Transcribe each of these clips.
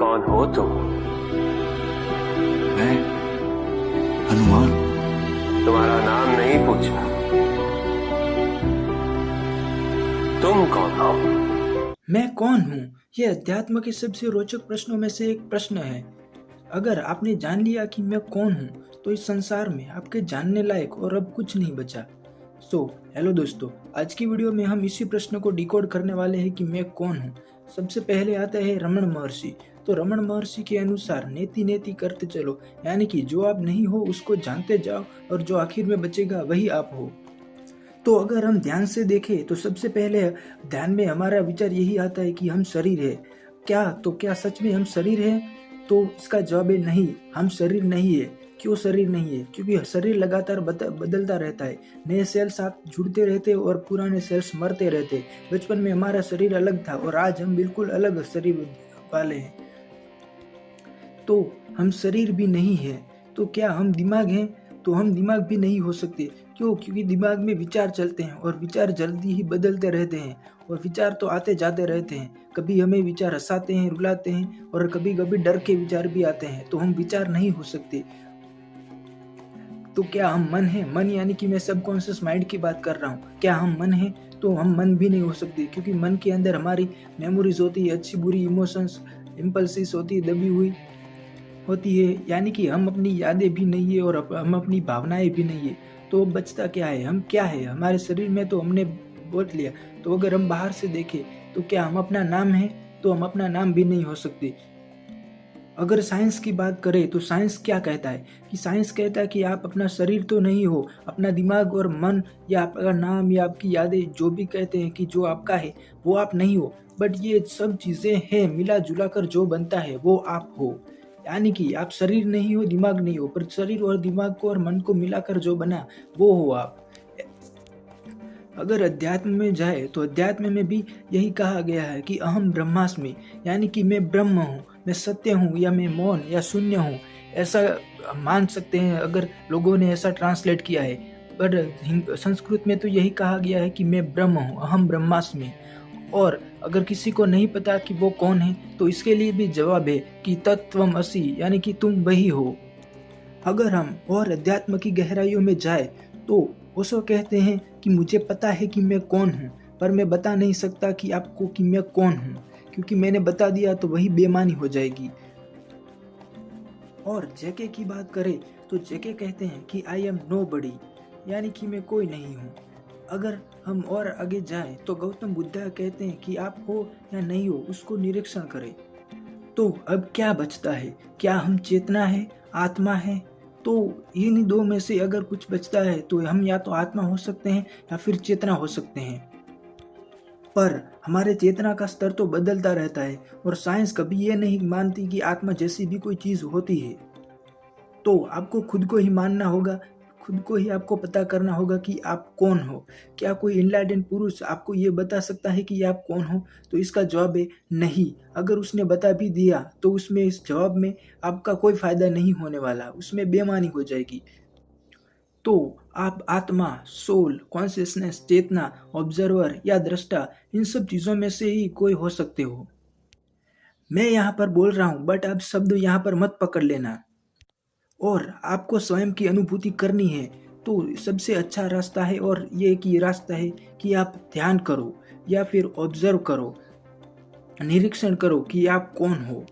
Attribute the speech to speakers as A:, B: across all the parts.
A: कौन हो तुम?
B: मैं हनुमान।
A: तुम्हारा नाम नहीं पूछा, तुम कौन हो?
C: मैं कौन हूँ? यह अध्यात्म के सबसे रोचक प्रश्नों में से एक प्रश्न है। अगर आपने जान लिया कि मैं कौन हूँ, तो इस संसार में आपके जानने लायक और अब कुछ नहीं बचा। हेलो दोस्तों, आज की वीडियो में हम इसी प्रश्न को डिकोड करने वाले हैं कि मैं कौन हूँ। सबसे पहले आता है रमण महर्षि। तो रमण महर्षि के अनुसार नेति नेति करते चलो, यानी कि जो आप नहीं हो उसको जानते जाओ और जो आखिर में बचेगा वही आप हो। तो अगर हम ध्यान से देखें तो सबसे पहले ध्यान में हमारा विचार यही आता है कि हम शरीर है। क्या सच में हम शरीर है? तो इसका जवाब है नहीं, हम शरीर नहीं है। क्यों शरीर नहीं है? क्योंकि शरीर लगातार बदलता रहता है। नए सेल्स साथ जुड़ते रहते और पुराने सेल्स मरते रहते। बचपन में हमारा शरीर अलग था और आज हम बिल्कुल अलग शरीर वाले हैं। तो हम शरीर भी नहीं है। तो क्या हम दिमाग हैं? तो हम दिमाग भी नहीं हो सकते। क्यों? क्योंकि दिमाग में विचार चलते हैं और विचार जल्दी ही बदलते रहते हैं और विचार तो आते जाते रहते हैं। कभी हमें विचार हंसाते हैं, रुलाते हैं और कभी कभी डर के विचार भी आते हैं। तो हम विचार नहीं हो सकते। तो क्या हम मन है? मन यानी कि मैं सबकॉन्शियस माइंड की बात कर रहा हूँ। क्या हम मन है? तो हम मन भी नहीं हो सकते, क्योंकि मन के अंदर हमारी मेमोरीज होती है, अच्छी बुरी इमोशंस, इम्पल्सिस होती है, दबी हुई होती है। यानी कि हम अपनी यादें भी नहीं है और हम अपनी भावनाएं भी नहीं है। तो बचता क्या है? हम क्या है? हमारे शरीर में तो हमने बोल लिया। तो अगर हम बाहर से देखें तो क्या हम अपना नाम है? तो हम अपना नाम भी नहीं हो सकते। अगर साइंस की बात करें तो साइंस क्या कहता है? कि साइंस कहता है कि आप अपना शरीर तो नहीं हो, अपना दिमाग और मन या आपका नाम या आपकी यादें जो भी कहते हैं कि जो आपका है वो आप नहीं हो। बट ये सब चीज़ें हैं, मिला जुला कर जो बनता है वो आप हो। यानी कि आप शरीर नहीं हो, दिमाग नहीं हो, पर शरीर और दिमाग को और मन को मिलाकर जो बना वो हो आप। अगर अध्यात्म में जाए तो अध्यात्म में भी यही कहा गया है कि अहम ब्रह्मास्मि, यानी कि मैं ब्रह्म हूँ, मैं सत्य हूँ, या मैं मौन या शून्य हूँ। ऐसा मान सकते हैं अगर लोगों ने ऐसा ट्रांसलेट किया है। पर संस्कृत में तो यही कहा गया है कि मैं ब्रह्म हूँ, अहम ब्रह्मास्मि। और अगर किसी को नहीं पता कि वो कौन है तो इसके लिए भी जवाब है कि तत्वम असि, यानी कि तुम वही हो। अगर हम और अध्यात्म की गहराइयों में जाए तो ओशो कहते हैं कि मुझे पता है कि मैं कौन हूँ, पर मैं बता नहीं सकता कि आपको कि मैं कौन हूँ, क्योंकि मैंने बता दिया तो वही बेईमानी हो जाएगी। और जेके की बात करें तो जेके कहते हैं कि आई एम नोबडी, यानी कि मैं कोई नहीं हूँ। अगर हम और आगे जाएं तो गौतम बुद्ध कहते हैं कि आप हो या नहीं हो उसको निरीक्षण करें। तो अब क्या बचता है? क्या हम चेतना है, आत्मा है? तो इन दो में से अगर कुछ बचता है तो हम या तो आत्मा हो सकते हैं या फिर चेतना हो सकते हैं। पर हमारे चेतना का स्तर तो बदलता रहता है और साइंस कभी ये नहीं मानती कि आत्मा जैसी भी कोई चीज होती है। तो आपको खुद को ही मानना होगा, खुद को ही आपको पता करना होगा कि आप कौन हो। क्या कोई इनलाइटेंड पुरुष आपको ये बता सकता है कि आप कौन हो? तो इसका जवाब है नहीं। अगर उसने बता भी दिया तो उसमें इस जवाब में आपका कोई फायदा नहीं होने वाला, उसमें बेईमानी हो जाएगी। तो आप आत्मा, सोल, कॉन्शियसनेस, चेतना, ऑब्जर्वर या दृष्टा, इन सब चीज़ों में से ही कोई हो सकते हो। मैं यहाँ पर बोल रहा हूँ, बट आप शब्द यहाँ पर मत पकड़ लेना। और आपको स्वयं की अनुभूति करनी है तो सबसे अच्छा रास्ता है, और ये कि रास्ता है कि आप ध्यान करो या फिर ऑब्जर्व करो, निरीक्षण करो कि आप कौन हो।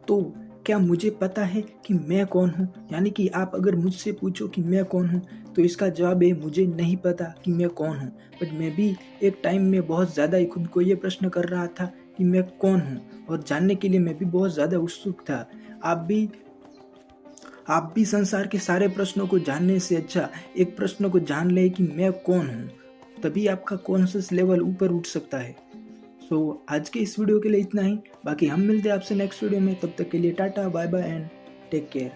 C: तो क्या मुझे पता है कि मैं कौन हूँ? यानी कि आप अगर मुझसे पूछो कि मैं कौन हूँ तो इसका जवाब है मुझे नहीं पता कि मैं कौन हूँ। बट मैं भी एक टाइम में बहुत ज़्यादा ही खुद को ये प्रश्न कर रहा था कि मैं कौन हूँ, और जानने के लिए मैं भी बहुत ज़्यादा उत्सुक था। आप भी संसार के सारे प्रश्नों को जानने से अच्छा एक प्रश्न को जान ले कि मैं कौन हूँ, तभी आपका कॉन्शियस लेवल ऊपर उठ सकता है। आज के इस वीडियो के लिए इतना ही। बाकी हम मिलते हैं आपसे नेक्स्ट वीडियो में। तब तक के लिए tata, bye bye and take care.